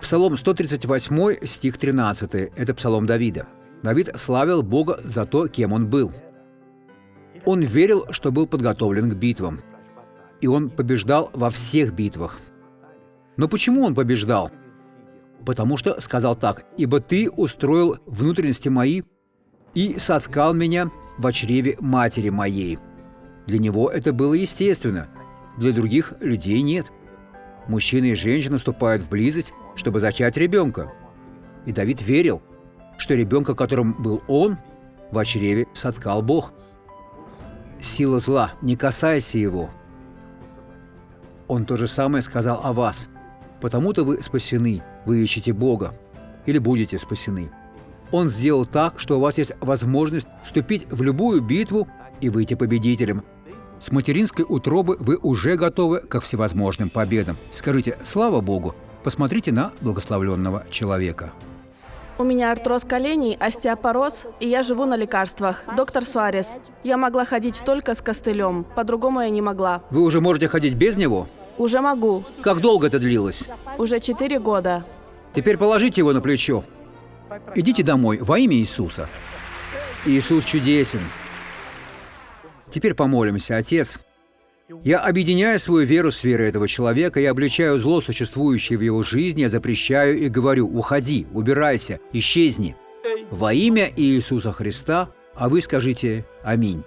Псалом 138, стих 13. Это псалом Давида. Давид славил Бога за то, кем он был. Он верил, что был подготовлен к битвам. И он побеждал во всех битвах. Но почему он побеждал? Потому что сказал так: «Ибо ты устроил внутренности мои и соткал меня в чреве матери моей». Для него это было естественно, для других людей нет. Мужчина и женщина вступают в близость, чтобы зачать ребенка. И Давид верил, что ребенка, которым был он, в чреве соткал Бог. Сила зла, не касайся его. Он то же самое сказал о вас. Потому-то вы спасены, вы ищете Бога. Или будете спасены. Он сделал так, что у вас есть возможность вступить в любую битву и выйти победителем. С материнской утробы вы уже готовы ко всевозможным победам. Скажите «Слава Богу!» Посмотрите на благословленного человека. У меня артроз коленей, остеопороз, и я живу на лекарствах. Доктор Суарес, я могла ходить только с костылем, по-другому я не могла. Вы уже можете ходить без него? Уже могу. Как долго это длилось? Уже 4 года. Теперь положите его на плечо. Идите домой во имя Иисуса. Иисус чудесен. Теперь помолимся. Отец, я объединяю свою веру с верой этого человека, я обличаю зло, существующее в его жизни, я запрещаю и говорю: уходи, убирайся, исчезни. Во имя Иисуса Христа, а вы скажите аминь.